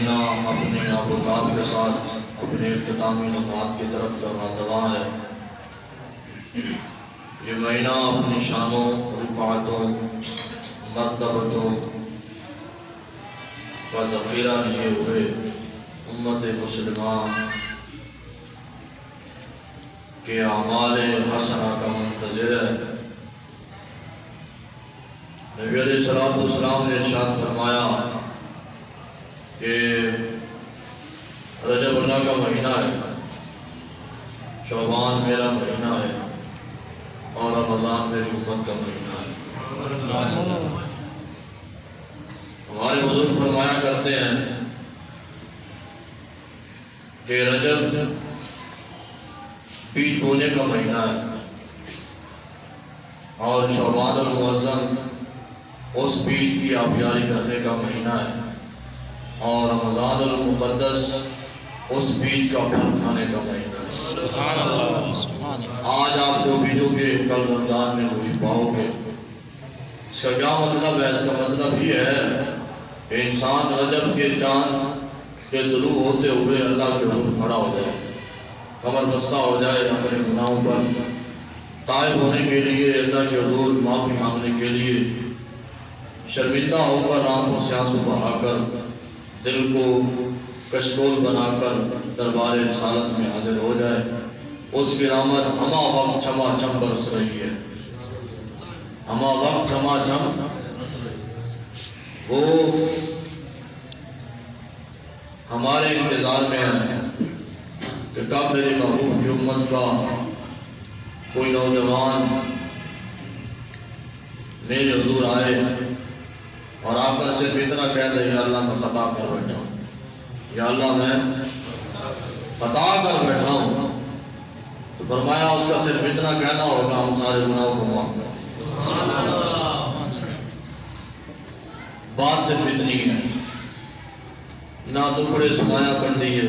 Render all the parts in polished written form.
مہینہ اپنے آپ و تاب کے ساتھ اپنے اختتامی نمات کی طرف رواں ہے۔ یہ مہینہ اپنی شانوں، رفعتوں، مرتبتوں کا ذخیرہ لیے ہوئے امت مسلمہ کے اعمال حسنہ کا منتظر ہے۔ نبی علیہ السلام نے ارشاد فرمایا کہ رجب اللہ کا مہینہ ہے، شعبان میرا مہینہ ہے، اور رمضان میری امت کا مہینہ ہے۔ ہمارے بزرگ فرمایا کرتے ہیں کہ رجب بیج بونے کا مہینہ ہے، اور شعبان المعظم اس بیج کی آبیاری کرنے کا مہینہ ہے، اور رمضان المقدس اس بیج کا پھل کھانے کا مہینہ ہے۔ سبحان اللہ، سبحان اللہ۔ آج آپ جو بیجو گے کل رمضان میں وہی پاؤ گے۔ اس کا کیا مطلب ہے؟ اس کا مطلب یہ ہے کہ انسان رجب کے چاند کے طلوع ہوتے ہوئے اللہ کے حضور کھڑا ہو جائے، کمر بستہ ہو جائے، اپنے گناہوں پر تائب ہونے کے لیے، اللہ کے حضور معافی مانگنے کے لیے، شرمندہ ہو کر آنکھوں سے آنسو بہا کر، دل کو کشکول بنا کر دربار رسالت میں حاضر ہو جائے۔ اس کی رحمت ہمہ وقت چھما چھم برس رہی ہے، ہمہ وقت چھما چھم۔ وہ ہمارے انتظار میں ہے کہ کب میرے محبوب کی امت کا کوئی نوجوان میرے حضور آئے اور آ کر صرف اتنا کہہ دے، یا اللہ میں خطا کر بیٹھا ہوں، یا اللہ میں خطا کر بیٹھا ہوں۔ تو فرمایا اس کا صرف اتنا کہنا ہوگا، ہم سارے گناہوں کو معاف کر دیں۔ بات صرف اتنی ہے، نہ دکھڑے سمایا بن دیے،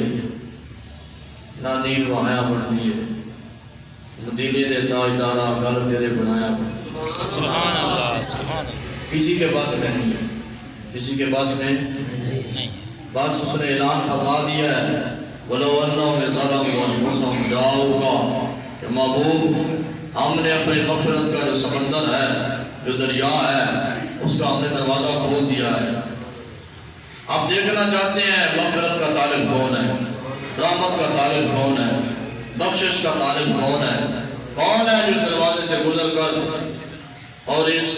نہ نیل وہایا بن دیے، مدینے دے تاجدارا گھر تیرے بنایا بن دیے۔ سبحان اللہ، سبحان اللہ۔ کسی کے بس میں نہیں ہے، کسی کے بس میں نہیں، بس اس نے اعلان فرما دیا ہے، وَلَوْ أَنَّهُمْ ظَلَمُوا أَنفُسَهُمْ جَاءُوكَ کہ محبوب ہم نے اپنی مغفرت کا جو سمندر ہے، جو دریا ہے، اس کا ہم نے دروازہ کھول دیا ہے۔ اب دیکھنا چاہتے ہیں مغفرت کا طالب کون ہے، رحمت کا طالب کون ہے، بخشش کا طالب کون ہے جو دروازے سے گزر کر اور اس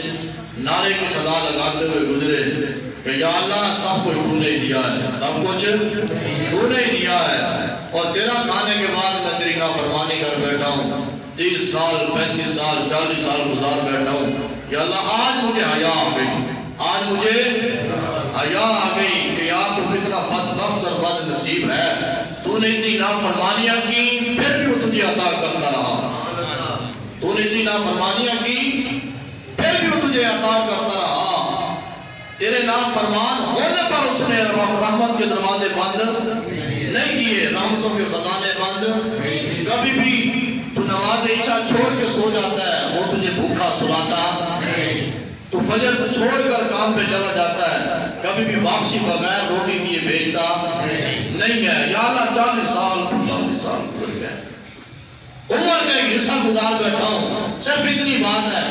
نعرے کی صدا لگاتے ہوئے گزرے کہ یا اللہ سب کچھ تو نے دیا ہے، سب کچھ تو نے دیا ہے، اور تیرا کھانے کے بعد میں تیری نافرمانی کر بیٹھا ہوں، 30 سال 35 سال 40 سال گزار بیٹھا ہوں۔ یا اللہ آج مجھے حیا آ گئی، آج مجھے حیا آ گئی کہ یا تو کتنا بدبخت اور بد نصیب ہے، تو نے اتنی نافرمانیاں کی پھر بھی وہ تجھے عطا کرتا رہا، تو نے اتنی نافرمانیاں کی پھر بھی وہ تجھے عطا کرتا رہا۔ تیرے نافرمان ہونے پر اس نے رحمت کے دروازے بند نہیں کیے، رحمتوں کے خزانے بند۔ کبھی بھی تو نماز عشاء چھوڑ کے سو جاتا ہے، وہ تجھے بھوکا سلاتا، تو فجر چھوڑ کر کام پہ چلا جاتا ہے، کبھی بھی واپسی بغیر روٹی دیے بھیجتا نہیں ہے۔ یا اللہ 40 سال گزر گئے، عمر کا ایک حصہ گزار بیٹھا ہوں، صرف اتنی بات ہے،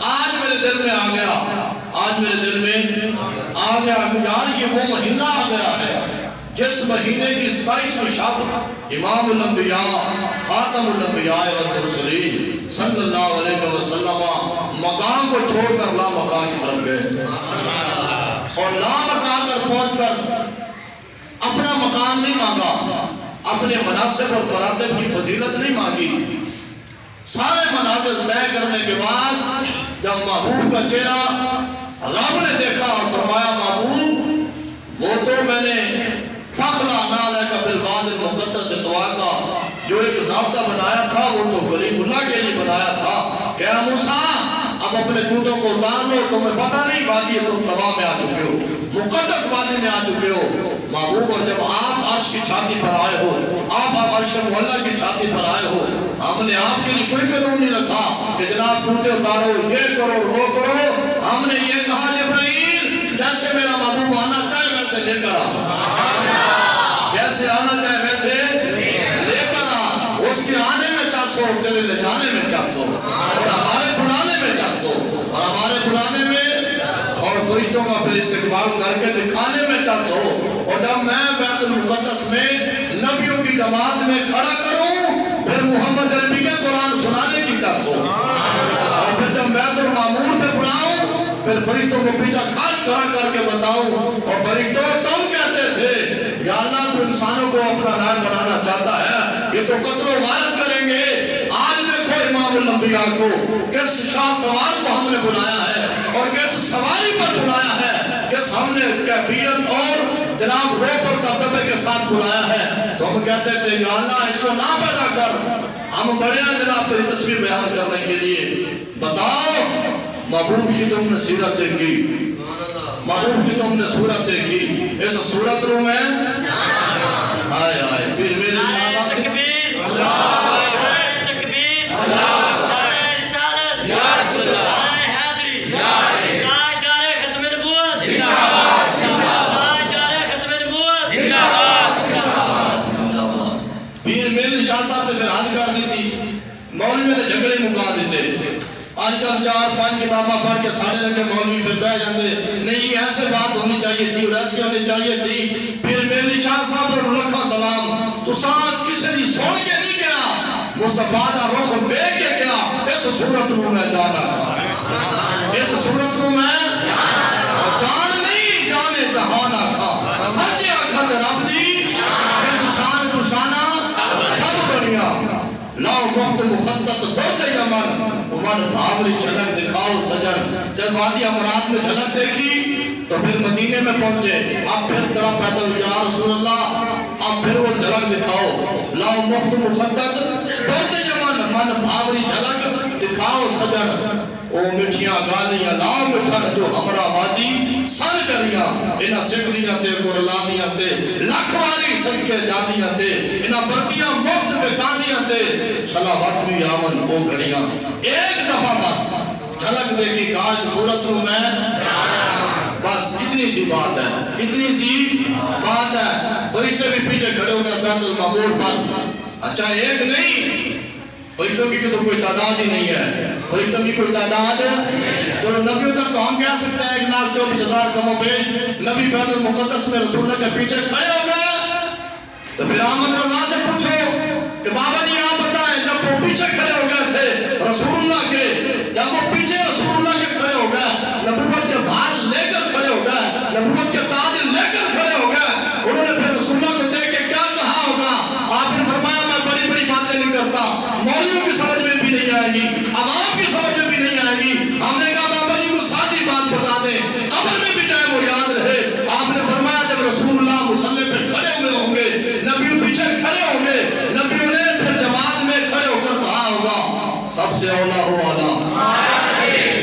آج میرے دل میں آ گیا، آج میرے دل میں آ گیا کہ یار یہ وہ مہینہ آ گیا ہے جس مہینے کی 27ویں شب امام الانبیاء خاتم الانبیاء والمرسلین صلی اللہ علیہ وسلم مقام کو چھوڑ کر لا مقام کی طرف گئے، اور لا مقام پر پہنچ کر اپنا مقام نہیں مانگا، اپنے مناصب اور مراتب کی فضیلت نہیں مانگی۔ سارے مناظر طے کرنے کے بعد جب محبوب کا چہرہ رب نے دیکھا اور فرمایا محبوب وہ تو میں نے فخلا نالے کا بالباد المقدس دعا کا جو ایک ضابطہ بنایا تھا وہ تو غریب اللہ کے لیے بنایا تھا کہ اے موسیٰ اب اپنے جوتوں کو اتار لو، تمہیں پتہ نہیں وادی تم تباہ میں آ چکے ہو، مقدس وادی میں آ چکے ہو محبوب۔ اور جب آپ عرش کی چھاتی پر آئے ہو، آپ عرش معلیٰ کی چھاتی پر آئے ہو، ہم نے آپ کے لیے کوئی قانون نہیں رکھا کہ جناب جوتے اتارو، یہ کرو وہ کرو، ہم نے یہ کہا جبرائیل جیسے میرا محبوب آنا چاہے ویسے لے کر آ۔ جیسے آنا چاہے ویسے لے کر آ، اس کے آنے میں 400 تیرے لے جانے میں 400 اور ہمارے بلانے میں 400 اور ہمارے بلانے میں اور فرشتوں کا پھر استقبال کر کے دکھانے میں 400 اور جب میں بیت المقدس میں نبیوں کی جماعت میں کھڑا کروں پھر محمد عربی کے قرآن سنانے کی 400 اور پھر جب بیت المعمور پہ بلاؤں پھر فرشتوں کو پیچھا کھڑا کر کے بتاؤں اور فرشتوں تم کہتے تھے یا اللہ تو انسانوں کو اپنا نائب بنانا چاہتا ہے یہ تو قتل و غارت کریں گے آج دیکھو امام الانبیاء کو کس شاہ سوار کو ہم نے بلایا ہے اور کس سواری پر بلایا ہے کس ہم نے کیفیت اور جناب روپ اور دبدبے کے ساتھ بلایا ہے تو ہم کہتے تھے یا اللہ اس کو نہ پیدا کر ہم بڑے ہیں جناب تیری تصویر بیان کرنے کے لیے بتاؤ محبوب کی تم نے سیرت دیکھی محبوب کی تم نے صورت دیکھی اس صورت رو میں آئے آئے پھر میری شاہدہ تکبیر نعرہ تکبیر نعرہ رسالت یا رسول اللہ نعرہ حیدری نعرہ ختم نبوت نعرہ ختم نبوت پیر میری شاہ صاحب نے پھر حد کر دی تھی مولوی نے جھگڑے مکا دیتے آج کل 4-5 کتاباں پڑھ کے ساڑھے رکھے مولوی پھر بہ جاندے نہیں ایسے بات ہونی چاہیے تھی اور ایسی ہونی چاہیے تھی پھر میری شاہ صاحب اور لکھا سلام تو ساتھ کسی دی سوڑ کے نہیں گیا مصطفیٰ دا رخ بے کے گیا اس صورت رو میں جانا اس صورت رو میں جان نہیں جانے جہانا تھا سچے آنکھا دے رب دی اس شان تو شانہ سب بڑھیا لاؤ وقت مخدت بہت یمن عمر بھاوری جھلک دکھاؤ سجن جب وادی امرات میں جھلک دیکھی تو پھر مدینے میں پہنچے اب پھر طرح پیدا ہوئی یا رسول اللہ اب پھر وہ جھلک دکھاؤ لاؤ وقت مخدت بہت یمن من بھاوری جھلک دکھاؤ سجن او مٹھیاں گالیاں لاؤ مٹھن جو ہمرا وادی سن کریاں انہا سکھ دیاں تے قرلا دیاں تے لکھواری سن کے جا دیاں تے انہا بردیاں مفت بکا دیاں تے شلاوات بھی آمن کو گھڑیاں ایک دفعہ بس جھلک دیکھی کاش صورت رو میں بس اتنی سی بات ہے اتنی سی بات ہے فرشتے بھی پیچھے کھڑے ہو گئے بیت المعمور پر اچھا ایک نہیں فرشتوں کی تو کوئی تعداد ہی نہیں ہے فرشتوں کی کوئی تعداد چلو نبیوں تک تو ہم کہہ سکتے ہیں 1,24,000 کم و بیش نبی بیت المقدس میں رسول اللہ کے پیچھے کھڑے ہو گئے تو پھر احمد رضا سے پوچھو کہ بابا جی آپ بتائیں جب وہ پیچھے کھڑے ہو گئے تھے رسول اللہ کے جب وہ پیچھے رسول اللہ کے کھڑے ہو گئے نبوت کے بھال لے کر کھڑے ہو گئے نبوت کے تاج لے کر کھڑے ہو گئے انہوں نے پھر رسول اللہ کو دیکھ کے کیا کہا ہوگا آپ نے فرمایا میں بڑی بڑی باتیں نہیں کرتا مولویوں کی سمجھ میں بھی نہیں آئے گی عوام کی سمجھ میں بھی نہیں آئے گی ہم نے کہا بابا جی کو سادی بات بتا دیں قبر میں بھی جائے وہ یاد رہے آپ نے فرمایا جب رسول اللہ مصلی پہ کھڑے ہوئے ہوں گے نبیوں پیچھے کھڑے ہوں گے نبیوں نے پھر جماعت میں کھڑے ہو کر کہا ہوگا سب سے اولا ہو آلہ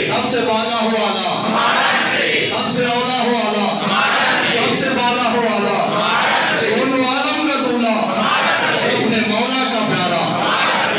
سب سے بالا ہو آلہ سب سے اولا ہو آلہ سب سے بالا ہو آلہ دونوں عالم کا دولا اپنے مولا کا پیارا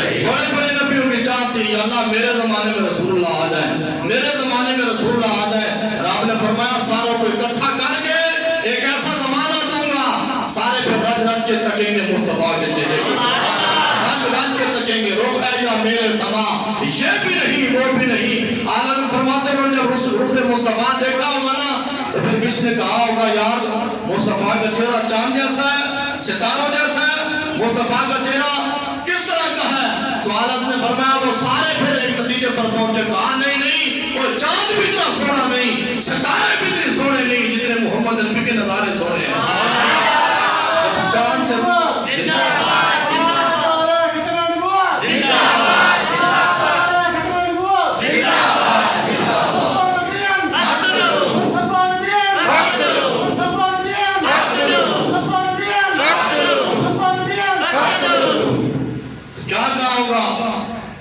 بڑے بڑے نبیوں کی چاہت تھی اللہ میرے زمانے میں رسول اللہ آ جائے میرے زمانے میں رسول اللہ آ جائے اور آپ نے فرمایا ساروں کو اکٹھا کر کے ایک ایسا زمانہ دوں گا سارے پھر رج رج کے تکیں گے مصطفیٰ کے چہرے کو رج رج کے تکیں گے روح ہے یا میرے سما یہ بھی نہیں وہ بھی نہیں عالم فرماتے ہیں جب روح مصطفیٰ دیکھا ہوگا نا تو پھر کس نے کہا ہوگا یار مصطفیٰ کا چہرہ چاند جیسا ہے ستاروں جیسا ہے مصطفیٰ کا چہرہ کس طرح کا ہے تو حالت نے فرمایا وہ سارے پھر ایک نتیجے پر پہنچے کہا نہیں نہیں وہ چاند بھی اتنا سونا نہیں ستارے بھی اتنے سونے نہیں جتنے محمد نبی کے نظارے سونے ہیں چاند سے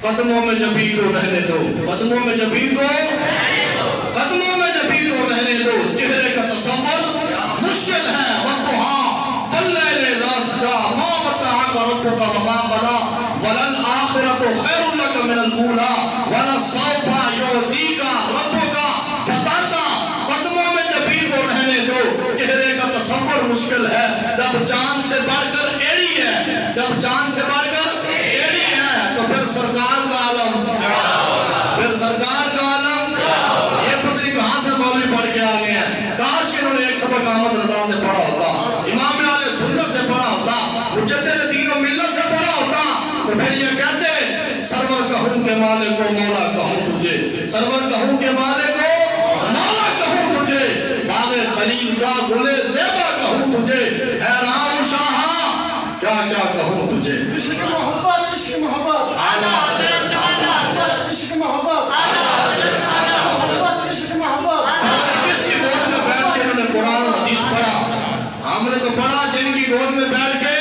قدموں میں جبھی کو رہنے دو قدموں میں جبھی کو قدموں میں جبھی کو رہنے دو چہرے کا تصور مشکل ہے وَالضُّحَىٰ وَاللَّيْلِ إِذَا سَجَىٰ مَا وَدَّعَكَ رَبُّكَ وَمَا قَلَىٰ وَلَلْآخِرَةُ خَيْرٌ لَكَ مِنَ الْأُولَىٰ وَلَسَوْفَ يُعْطِيكَ رَبُّكَ فَتَرْضَىٰ قدموں میں جبھی کو رہنے دو چہرے کا تصور مشکل ہے، جب جان سے بڑھ کر ایڑی ہے، جب جان سے بڑھ کر ایڑی ہے، تو پھر سرکار کا عالم، پھر سرکار کا عالم، یہ پتہ نہیں کہاں سے مولوی پڑھ کے آگے ہیں۔ کاش کہ انہوں نے ایک سبق احمد رضا سے پڑھا ہوتا، امام اہل سنت سے پڑھا ہوتا، مجدد دین و ملت سے پڑھا ہوتا، تو پھر یہ کہتے سرور کہوں کے مالک کو مولا کہوں تجھے، سرور کہوں کے مالک کو مولا کہوں تجھے، باغ خلیل کا گلے زیبا کہوں تجھے، اے رام شاہاں کیا کیا کہوں تجھے۔ عشق محبت، عشق محبت، اعلیٰ حضرت اعلیٰ، عشق محبت، اعلیٰ حضرت اعلیٰ، محبت، عشق محبت۔ کس کی گود میں بیٹھ کے انہوں نے قرآن و حدیث پڑھا؟ ہم نے تو پڑھا جن کی گود میں بیٹھ کے،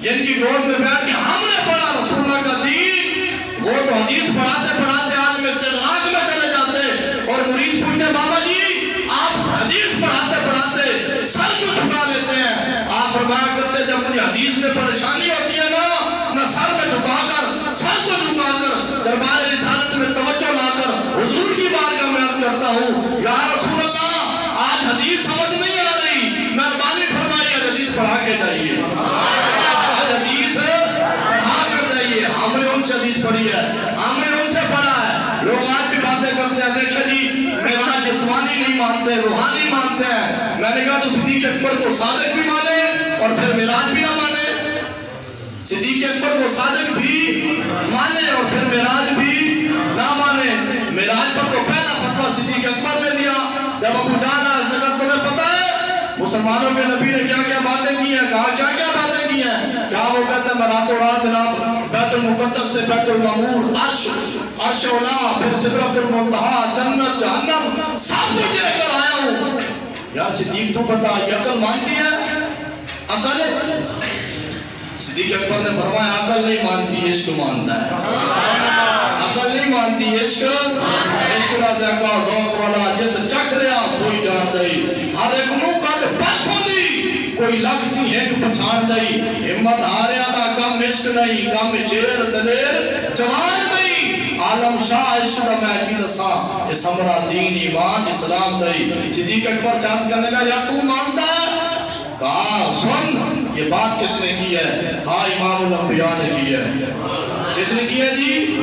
جن کی گود میں بیٹھ کے ہم نے پڑھا رسول اللہ کا دین، وہ تو حدیث پڑھاتے پڑھاتے عالم استغراق میں چلے جاتے، اور مرید پوچھتے بابا جی آپ حدیث پڑھاتے پڑھاتے سر کو جھکا لیتے ہیں۔ آپ فرمایا کرتے جب مجھے حدیث میں پریشانی ہوتی ہے نا سر میں جھکا کر، سر کو جھکا کر دربار رسالت میں توجہ لا کر حضور کی بارگاہ میں عرض کرتا ہوں یا رسول اللہ آج حدیث سمجھ نہیں آ رہی، مہربانی فرمائیے حدیث پڑھا کے جائیے، آج حدیث پڑھا کر جائیے۔ ہم نے ان سے حدیث پڑھی ہے، ہم نے ان سے پڑھا ہے۔ لوگ آج بھی باتیں کرتے ہیں دیکھیں جی معراج جسمانی نہیں مانتے، روحانی مانتے ہیں۔ میں نے کہا تو صدیق اکبر کو صادق بھی مانے اور پھر معراج بھی نہ مانے، صدیق اکبر کو صادق بھی مانے اور پھر معراج بھی نہ مانے۔ معراج پر تو پہلا فتویٰ صدیق اکبر نے دیا، جب ابو جہل اس نے کہا تمہیں پتہ ہے مسلمانوں کے نبی نے کیا کیا باتیں کی ہیں؟ کہا کیا کیا باتیں کی ہیں؟ کہا وہ کہتے ہیں میں راتوں رات جناب بیت المقدس سے بیت المعمور، عرش اولا، پھر سدرۃ المنتہا، جنت، جہنم سب کچھ دیکھ کر آیا ہوں۔ یار صدیق تو بتا یہ عقل مانتی ہے؟ عقل؟ صدیق اکبر نے فرمایا عقل نہیں مانتی عشق مانتا ہے، عقل نہیں مانتی عشق، عشق دا ذائقہ ذوق والا جس چکھ رہا سوئی جان دئی، ہر ایک منہ کا پتھوں دی کوئی لگتی ایک پچھان دئی، ہمت ہاریا دا کم عشق نہیں، کم شیر دلیر جوان دئی، عالم شاہ عشق دا میں کی دسا اس ہمرا دین ایمان اسلام دئی۔ صدیق اکبر چاہت کرنے کا یا تو مانتا ہے؟ کہا سن یہ بات کس نے کی ہے؟ کہا امام الانبیاء نے کی ہے۔ کس نے کی ہے جی؟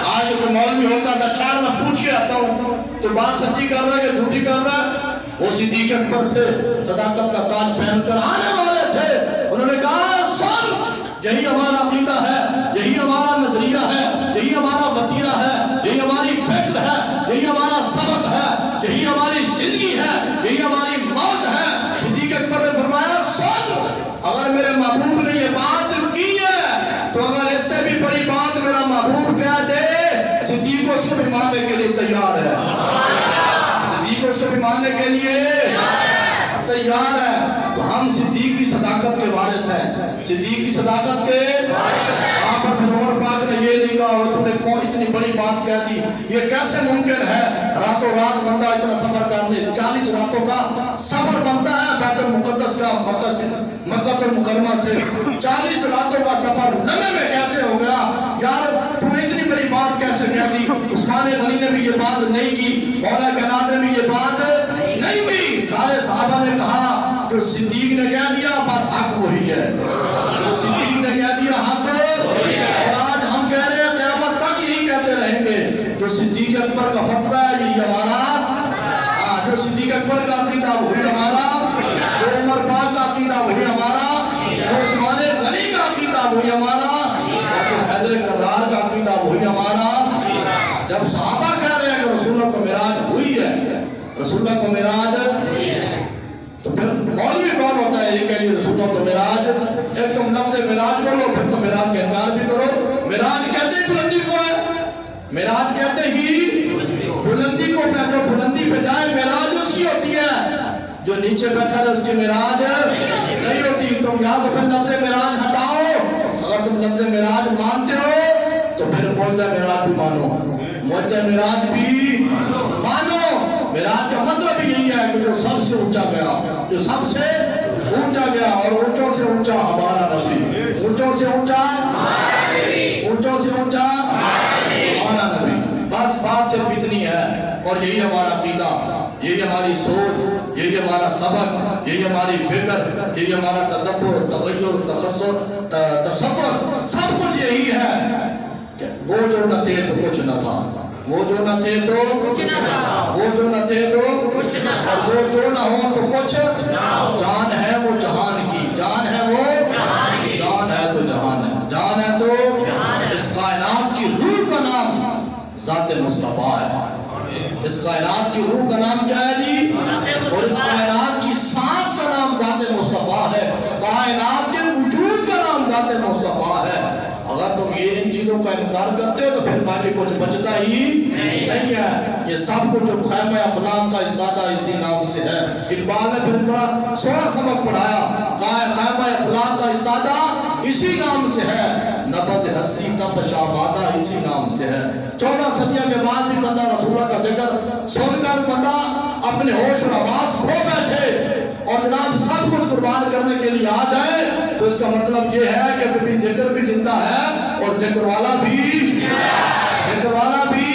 آج کوئی مولوی ہوتا تھا ٹھہر میں پوچھ کے آتا ہوں تو بات سچی کر رہا ہے کہ جھوٹی کر رہا ہے؟ وہ صدیق اکبر تھے، صداقت کا تاج پہن کر آنے والے تھے، انہوں نے کہا سن یہی ہمارا عقیدہ ہے، یہی ہمارا نظریہ ہے، یہی ہمارا وتیرہ ہے، یہی ہماری فکر ہے، یہی ہمارا سبق ہے، یہی ہماری زندگی ہے، یہی ہماری موت ہے۔ صدیق اکبر نے فرمایا سن اگر میرے محبوب نے یہ بات کی ہے تو اگر اس سے بھی بڑی بات میرا محبوب کہہ دے صدیق اس کو بھی ماننے کے لیے تیار ہے، صدیق اس کو بھی ماننے کے لیے تیار ہے۔ تو ہم صدیق کی صداقت کے وارث ہیں، صدیق کی صداقت کے آپ پر عمر پاک نے یہ نہیں کہا تو نے کون اتنی بڑی بات کہہ دی، یہ کیسے ممکن ہے؟ راتوں رات بندہ اتنا سفر کرنے 40 راتوں کا سفر بنتا ہے بیت المقدس کا، مکہ المکرمہ سے 40 راتوں کا سفر لمحے میں کیسے ہو گیا؟ یار تو نے اتنی بڑی بات کیسے کہہ دی؟ عثمان غنی نے بھی یہ بات نہیں کی، مولا کائنات نے بھی یہ بات نہیں کی، سارے صحابہ نے کہا جو صدیق نے کہہ دیا بس حق وہی ہے، جو صدیق نے کہہ دیا حق، اور آج ہم کہہ رہے ہیں قیامت تک یہی کہتے رہیں گے جو صدیق اکبر کا فتویٰ ہے یہی ہمارا، جو صدیق اکبر کا عقیدہ وہی ہمارا، جو عمر پاک کا عقیدہ وہی ہمارا، جو عثمان غنی کا عقیدہ وہی ہمارا، جو حیدر کرار کا عقیدہ وہی ہمارا۔ جب صحابہ کہہ رہے ہیں کہ رسول اللہ کو معراج ہوئی ہے، رسول اللہ کو معراج، تو پھر مولوی کون ہوتا ہے یہ کہہ رسول اللہ کو معراج؟ ایک تم لفظ معراج بولو پھر تم معراج کا انکار بھی کرو۔ معراج کہتے ہی بلندی کو ہے، معراج کہتے ہی بلندی کو، جو بلندی پہ جائے معراج اس کی ہوتی ہے، جو نیچے بیٹھا ہے اس کی معراج نہیں ہوتی۔ تم یہاں تو پھر لفظ معراج ہٹاؤ، اگر تم لفظ معراج مانتے ہو تو پھر معجزہ معراج بھی مانو، معجزہ معراج بھی مانو۔ معراج کا مطلب ہی یہی ہے کہ جو سب سے اونچا گیا، جو سب سے اونچا گیا، اور اونچوں سے اونچا ہمارا نبی، اونچوں سے اونچا، اونچوں سے اونچا ہمارا نبی۔ بس بات صرف اتنی ہے اور یہی ہمارا عقیدہ، یہی ہماری سوچ، یہی ہمارا سبق، یہی ہماری فکر، یہی ہمارا تدبر، توجہ، تصور، سب کچھ یہی ہے کہ وہ جو نہ تھے تو کچھ نہ تھا، وہ جو نہ تھے تو کچھ نہ تھا، وہ جو نہ تھے تو کچھ نہ تھا، اور وہ جو نہ ہو تو کچھ نہ ہو، جان ہے وہ جہان کی، جان ہے وہ جہان کی، جان ہے تو جہان ہے، جان ہے تو جہان ہے، اس کائنات کی روح کا نام ذات مصطفیٰ ہے، اس کائنات کی روح کا نام کیا ہے جی؟ اور اس کائنات کی سانس کا نام ذات مصطفیٰ ہے، کائنات کے وجود کا نام ذات مصطفیٰ ہے۔ اگر تم یہ ان چیزوں کا انکار کرتے ہو تو پھر باقی کچھ بچتا ہی نہیں ہے۔ یہ سب کچھ جو خیمہ اخلاق کا استادہ اسی نام سے ہے۔ اقبال نے پھر بڑا سونا سبق پڑھایا، خیمہ اخلاق کا استادہ اسی نام سے ہے، نبض ہستی تب شامادہ اسی نام سے ہے۔ 14 صدیوں کے بعد بھی بندہ رسول اللہ کا ذکر سن کر بندہ اپنے ہوش و حواس کھو بیٹھے اور جناب سب کچھ قربان کرنے کے لیے آ جائے تو اس کا مطلب یہ ہے کہ بھی ذکر بھی زندہ ہے اور ذکر والا بھی ذکر والا بھی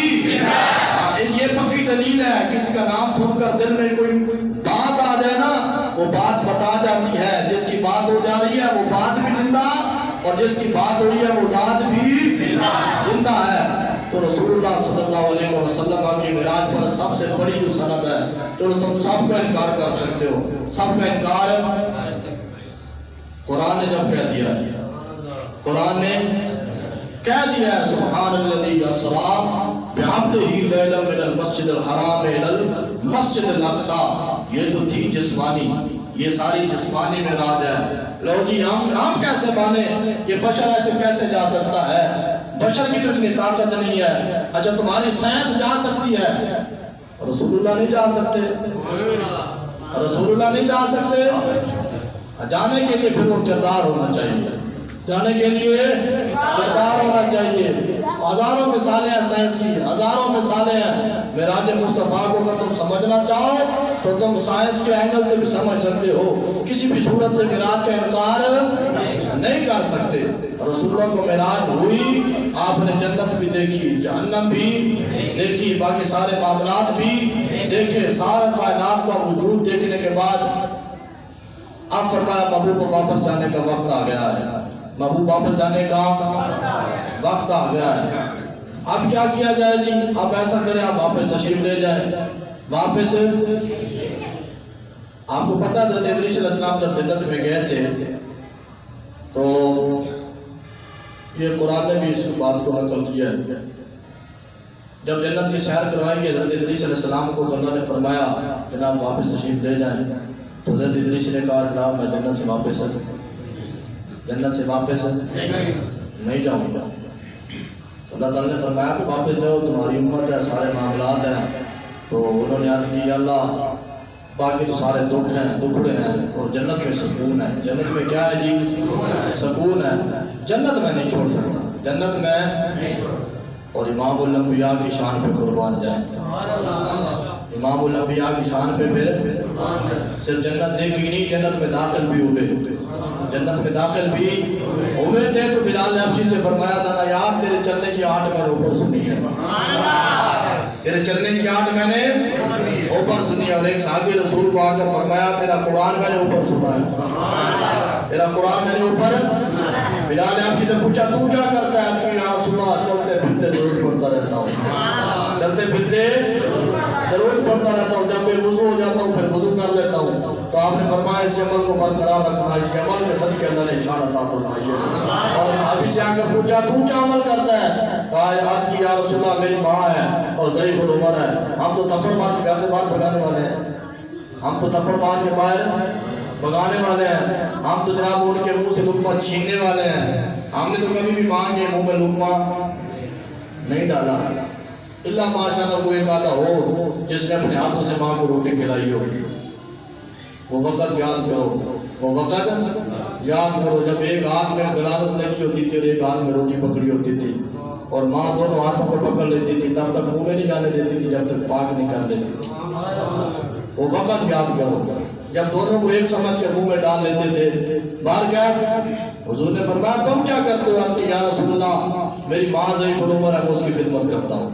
یہ پکی دلیل ہے۔ کسی کا نام سن کر دل میں کوئی بات آ جائے نا، وہ بات بتا جاتی ہے، جس کی بات ہو جا رہی ہے وہ بات بھی زندہ اور جس کی بات ہو رہی ہے وہ ذات بھی زندہ ہے۔ تو رسول اللہ صلی اللہ علیہ وسلم کی معراج پر سب سے بڑی جو سند ہے، چلو تم سب کا انکار کر سکتے ہو، سب کا انکار قرآن نے جب کہہ دیا ہے، قرآن نے کہہ دیا ہے سبحان الذی اسریٰ بعبدہ لیلا من المسجد الحرام الی المسجد الاقصی۔ یہ تو تھی جسمانی، یہ ساری جسمانی معراج ہے۔ لو جی ہم کیسے مانے، یہ بشر ایسے کیسے جا سکتا ہے؟ بشر کی تو اتنی طاقت نہیں ہے۔ اچھا تمہاری سائنس جا سکتی ہے، رسول اللہ نہیں جا سکتے، رسول اللہ نہیں جا سکتے۔ جانے کے لیے پھر وہ کردار ہونا چاہیے، جانے کے لیے کردار ہونا چاہیے۔ ہزاروں مثالیں ہیں سائنس کی، ہزاروں مثالیں ہیں۔ معراج مصطفیٰ کو اگر تم سمجھنا چاہو تو تم سائنس کے اینگل سے بھی سمجھ سکتے ہو، کسی بھی صورت سے معراج کا انکار نہیں کر سکتے۔ رسول اللہ کو معراج ہوئی، آپ نے جنت بھی دیکھی، جہنم بھی دیکھی، باقی سارے معاملات بھی دیکھے، سارے کائنات کا وجود دیکھنے کے بعد اب فرمایا محبوب کو واپس جانے کا وقت آ گیا ہے، محبوب واپس جانے کا وقت آ گیا ہے۔ اب کیا کیا جائے جی؟ اب ایسا کریں آپ واپس تشریف لے جائیں، واپس۔ آپ کو پتہ ہے حضرت ادریس علیہ السلام جب جنت میں گئے تھے تو یہ قرآن نے بھی اس بات کو نقل کیا ہے، جب جنت کی سیر کروائی گئی حضرت ادریس علیہ السلام کو تو اللہ نے فرمایا جناب واپس تشریف لے جائیں، تو حضرت ادریس نے کہا جناب میں جنت سے واپس نہیں جاؤں گا۔ اللہ تعالیٰ نے فرمایا کہ واپس جاؤ، تمہاری امت ہے، سارے معاملات ہیں۔ تو انہوں نے عرض کی اللہ باقی تو سارے دکھ ہیں، دکھڑے ہیں، اور جنت میں سکون ہے۔ جنت میں کیا ہے جی؟ سکون ہے۔ جنت میں نہیں چھوڑ سکتا، جنت میں۔ اور امام الانبیاء کی شان پہ قربان جائیں، امام الانبیاء کی شان پہ پھر صرف جنت دیکھی نہیں، جنت میں داخل بھی ہوئے، جنت میں داخل بھی ہوئے تھے۔ تو بلال نے حبشی سے فرمایا تھا نا یار تیرے چلنے کی آٹ میں نے اوپر سنی ہے، تیرے چلنے کی آٹ میں نے اوپر سنی ہے۔ اور ایک صحابی رسول کو آ کر فرمایا تیرا قرآن میں نے اوپر سنا ہے، تیرا قرآن میں نے اوپر۔ بلال نے حبشی سے پوچھا تو کیا کرتا ہے؟ کہ یا رسول اللہ چلتے پھرتے درود پڑھتا رہتا ہوں، چلتے پھرتے درود پڑھتا رہتا ہوں، جب میں وضو ہو جاتا ہوں پھر وضو کر لیتا ہوں۔ تو آپ نے فرمایا اس عمل کو برقرار رکھنا، اس عمل کے صدقے اندر اشارہ عطا فرمائیے۔ اور صحابی سے آ کر پوچھا تو کیا عمل کرتا ہے؟ کہا عرض کی یا رسول اللہ میری ماں ہے اور ضعیف العمر ہے، ہم تو تھپڑ مار کے گھر سے باہر بھگانے والے ہیں، ہم تو تھپڑ مار کے باہر بھگانے والے ہیں، ہم تو جناب ان کے منہ سے لقمہ چھیننے والے ہیں، ہم نے تو کبھی بھی ماں کے منہ میں لقمہ نہیں ڈالا، اللہ ماشاءاللہ وہ ایک آدھا ہو جس نے اپنے ہاتھوں سے ماں کو روٹی کھلائی ہو۔ وہ وقت یاد کرو، وہ وقت یاد کرو جب ایک ہاتھ میں غلاظت لگی ہوتی تھی اور ایک ہاتھ میں روٹی پکڑی ہوتی تھی، اور ماں دونوں ہاتھوں کو پکڑ لیتی تھی، تب تک منہ میں نہیں جانے دیتی تھی جب تک پاک نہیں کر لیتی تھی۔ وہ وقت یاد کرو جب دونوں کو ایک سمجھ کے منہ میں ڈال لیتے تھے۔ باہر گیا حضور نے فرمایا تم کیا کرتے ہو؟ کہ یا رسول اللہ میری ماں ضعیف العمر ہے، میں اس کی خدمت کرتا ہوں۔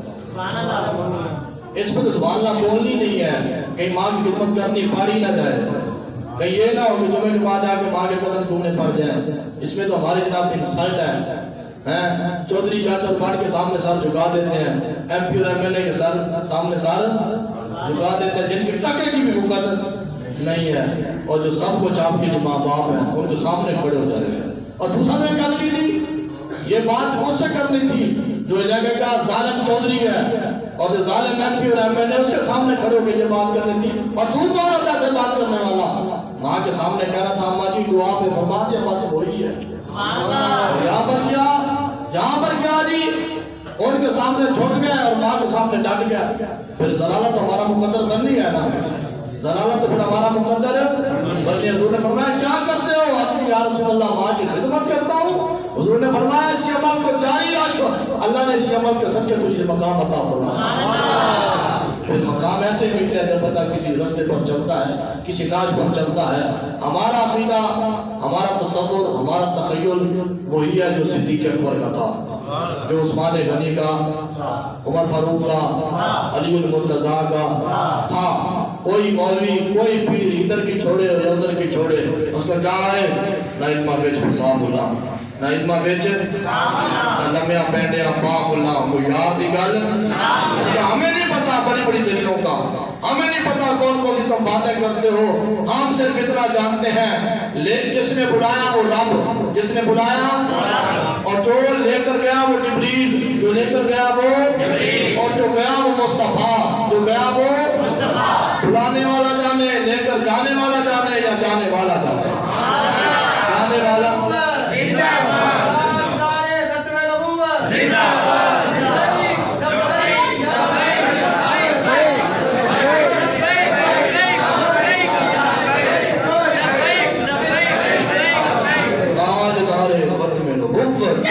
اس پہ تو زبان اللہ بولنی نہیں ہے، کہیں ماں کی خدمت کرنی پاڑی نہ جائے، کہیں یہ نہ ہو کہ جمعے کے بعد آ کے ماں کے قدم چومنے پڑ جائیں، اس میں تو ہماری جناب انسلٹ ہے۔ چودھری جا کر بڑھ کے سامنے سر جھکا دیتے ہیں، ایم پی اور ایم ایل اے کے سامنے سر جھکا دیتے ہیں، جن کی ٹکے کی بھی مقدر نہیں ہے، اور جو سب کچھ آپ کے لیے ماں باپ ہیں ان کے سامنے کھڑے ہو جائے ہیں۔ اور دوسرا میں کل کی تھی، یہ بات اس سے کرنی تھی جو جگہ کا ظالم چودھری ہے اور جو ظالم ایم پی اور ایم ایل اے اس کے سامنے کھڑے ہو کے یہ بات کرنی تھی، اور دور کون ہوتا ہے بات کرنے والا؟ ماں کے سامنے کہہ رہا تھا اماں جی دعا پہ فرما دیا، بس وہی ہے۔ یہاں پر کیا جی ان کے سامنے جھک گئے اور ماں کے سامنے ڈٹ گیا، پھر ضلالت تو ہمارا مقدر بننی ہے نا، ضلالت تو پھر ہمارا مقدر بننی ہے۔ حضور نے فرمایا کیا کرتے ہو؟ یا رسول اللہ ماں کی خدمت کرتا ہوں۔ حضور نے فرمایا اسی عمل کو جاری رکھو، اللہ نے اسی عمل کے صدقے تجھے مقام عطا فرمایا۔ پھر مقام ایسے ملتے ہیں جب بندہ کسی رستے پر چلتا ہے، کسی ناج پر چلتا ہے۔ ہمارا عقیدہ، ہمارا تصور، ہمارا تخیل وہی ہے جو صدیق اکبر کا تھا، جو عثمان غنی کا، عمر فاروق کا، علی المرتضیٰ کا تھا۔ کوئی مولوی، کوئی پیر ادھر کی چھوڑے اور ادھر کی چھوڑے، اس میں کیا ہے؟ نہ علمہ بیچ حساب اللہ، نہ علمہ بیچ نہ لمیاں پینڈیاں پاک اللہ، کوئی یار دی گل کہ ہمیں نہیں پتا بڑی بڑی دلیلوں کا، ہمیں نہیں پتا کون کون سی تم باتیں کرتے ہو، ہم صرف اتنا جانتے ہیں جس نے بلایا وہ رب، جس نے بلایا اور جو لے کر گیا وہ جبریل، جو لے کر گیا وہ اور جو گیا وہ مصطفیٰ، جو گیا وہ بلانے والا جانے، لے کر جانے والا جانے یا جانے والا جانے؟ جانے والا تاجدار ختم نبوت